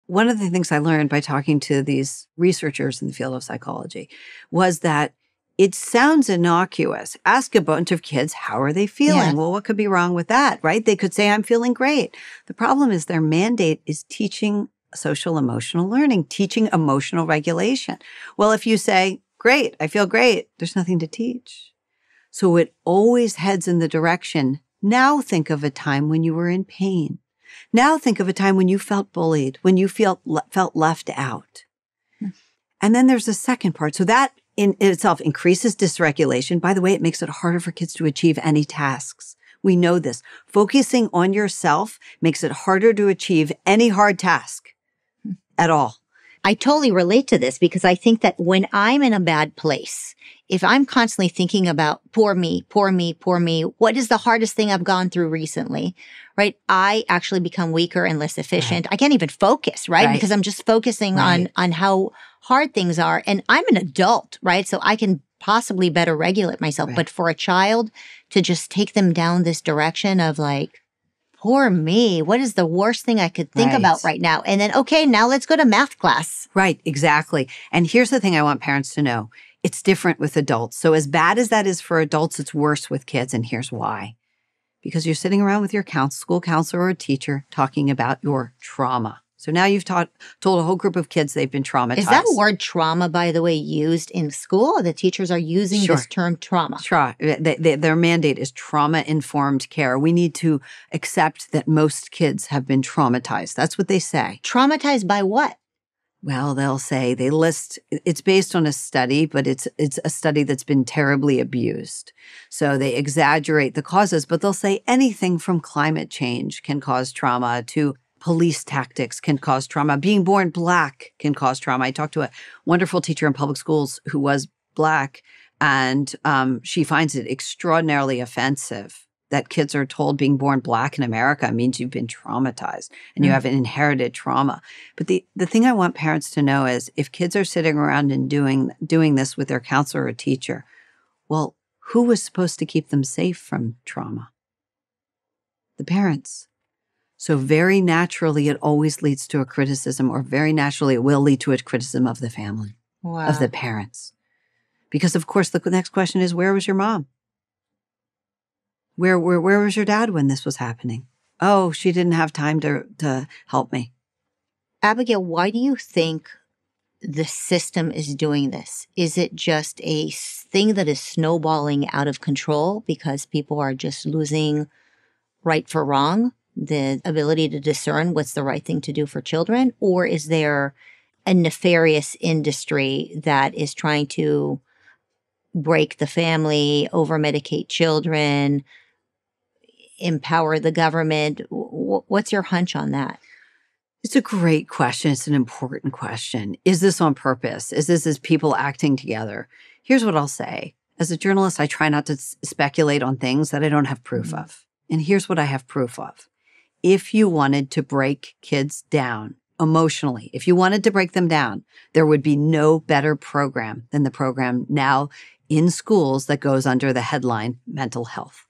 one of the things I learned by talking to these researchers in the field of psychology was that it sounds innocuous. Ask a bunch of kids, how are they feeling? Yeah. Well, what could be wrong with that, right? They could say, I'm feeling great. The problem is their mandate is teaching social emotional learning, teaching emotional regulation. Well, if you say, great, I feel great, there's nothing to teach. So it always heads in the direction, now think of a time when you were in pain. Now think of a time when you felt bullied, when you felt left out. And then there's a second part. So that in itself increases dysregulation. By the way, it makes it harder for kids to achieve any tasks. We know this. Focusing on yourself makes it harder to achieve any hard task at all. I totally relate to this because I think that when I'm in a bad place, if I'm constantly thinking about poor me, poor me, poor me, what is the hardest thing I've gone through recently, right? I actually become weaker and less efficient. Right. I can't even focus, right? Because I'm just focusing Right. on how hard things are. And I'm an adult, right? So I can possibly better regulate myself. Right. But for a child to just take them down this direction of like, poor me, what is the worst thing I could think about right now? And then, okay, now let's go to math class. Right, exactly. And here's the thing I want parents to know. It's different with adults. So as bad as that is for adults, it's worse with kids. And here's why. Because you're sitting around with your school counselor or teacher talking about your trauma. So now you've told a whole group of kids they've been traumatized. Is that word trauma, by the way, used in school? The teachers are using this term trauma. Their mandate is trauma-informed care. We need to accept that most kids have been traumatized. That's what they say. Traumatized by what? Well, they'll say, they list, it's based on a study, but it's a study that's been terribly abused. So they exaggerate the causes, but they'll say anything from climate change can cause trauma to police tactics can cause trauma. Being born Black can cause trauma. I talked to a wonderful teacher in public schools who was Black, and she finds it extraordinarily offensive that kids are told being born Black in America means you've been traumatized and you have an inherited trauma. But the thing I want parents to know is if kids are sitting around and doing this with their counselor or teacher, well, who was supposed to keep them safe from trauma? The parents. So very naturally, it always leads to a criticism, or very naturally, it will lead to a criticism of the family, of the parents. Because, of course, the next question is, where was your mom? Where was your dad when this was happening? Oh, she didn't have time to help me. Abigail, why do you think the system is doing this? Is it just a thing that is snowballing out of control because people are just losing right for wrong, the ability to discern what's the right thing to do for children? Or is there a nefarious industry that is trying to break the family, over-medicate children, empower the government? What's your hunch on that? It's a great question. It's an important question. Is this on purpose? Is this as people acting together? Here's what I'll say. As a journalist, I try not to speculate on things that I don't have proof of. And here's what I have proof of. If you wanted to break kids down emotionally, if you wanted to break them down, there would be no better program than the program now in schools that goes under the headline mental health.